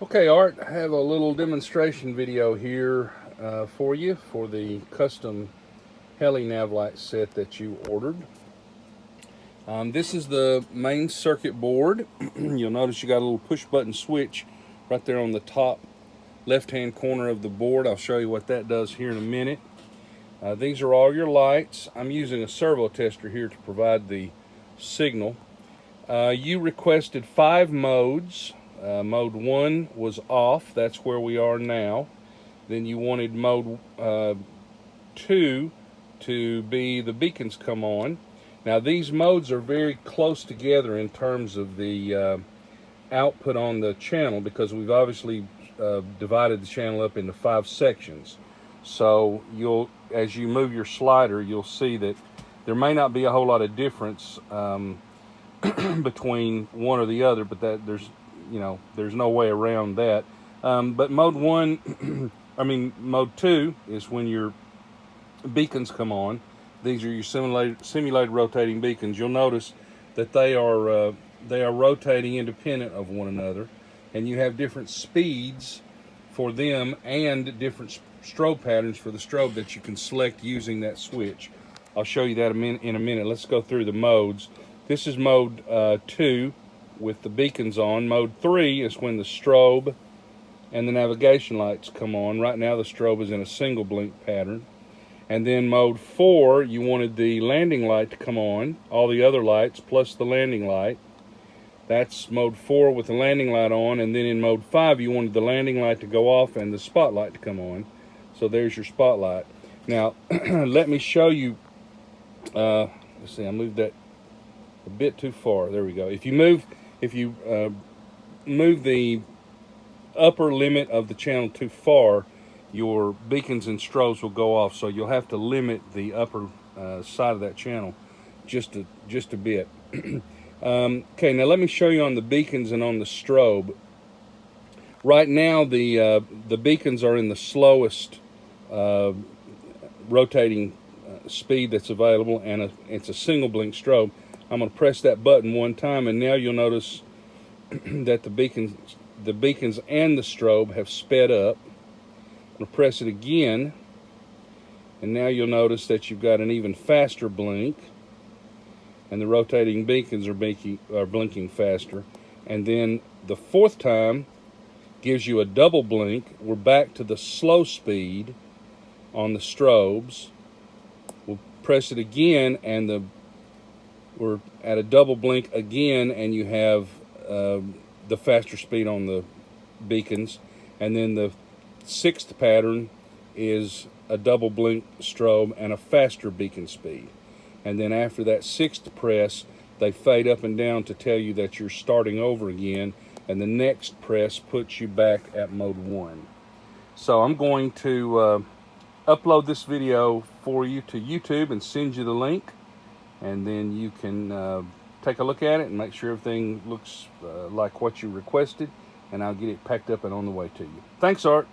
Okay, Art, I have a little demonstration video here for you for the custom Heli NavLights set that you ordered. This is the main circuit board. You'll notice you got a little push button switch right there on the top left hand corner of the board. I'll show you what that does here in a minute. These are all your lights. I'm using a servo tester here to provide the signal. You requested 5 modes. Mode 1 was off. That's where we are now. Then you wanted mode 2 to be the beacons come on. Now these modes are very close together in terms of the output on the channel, because we've obviously divided the channel up into 5 sections. So as you move your slider, you'll see that there may not be a whole lot of difference between one or the other, but that there's no way around that. But mode 1, mode 2 is when your beacons come on. These are your simulated rotating beacons. You'll notice that they are rotating independent of one another, and you have different speeds for them and different strobe patterns for the strobe that you can select using that switch. I'll show you that in a minute. Let's go through the modes. This is mode 2 with the beacons on. Mode 3 is when the strobe and the navigation lights come on. Right now the strobe is in a single blink pattern. And then mode 4, you wanted the landing light to come on, all the other lights plus the landing light. That's mode 4 with the landing light on. And then in mode 5, you wanted the landing light to go off and the spotlight to come on. So there's your spotlight. Now, let me show you, let's see, I moved that a bit too far. There we go. If you move the upper limit of the channel too far, your beacons and strobes will go off. So you'll have to limit the upper side of that channel just a bit. Okay, now let me show you on the beacons and on the strobe. Right now the beacons are in the slowest rotating speed that's available, and it's a single blink strobe. I'm going to press that button one time, and now you'll notice that the beacons and the strobe have sped up. I'm going to press it again, and now you'll notice that you've got an even faster blink, and the rotating beacons are blinking faster. And then the 4th time gives you a double blink. We're back to the slow speed on the strobes. We'll press it again, and we're at a double blink again, and you have the faster speed on the beacons. And then the 6th pattern is a double blink strobe and a faster beacon speed. And then after that 6th press, they fade up and down to tell you that you're starting over again, and the next press puts you back at mode 1. So I'm going to upload this video for you to YouTube and send you the link, and then you can take a look at it and make sure everything looks like what you requested, and I'll get it packed up and on the way to you. Thanks, Art.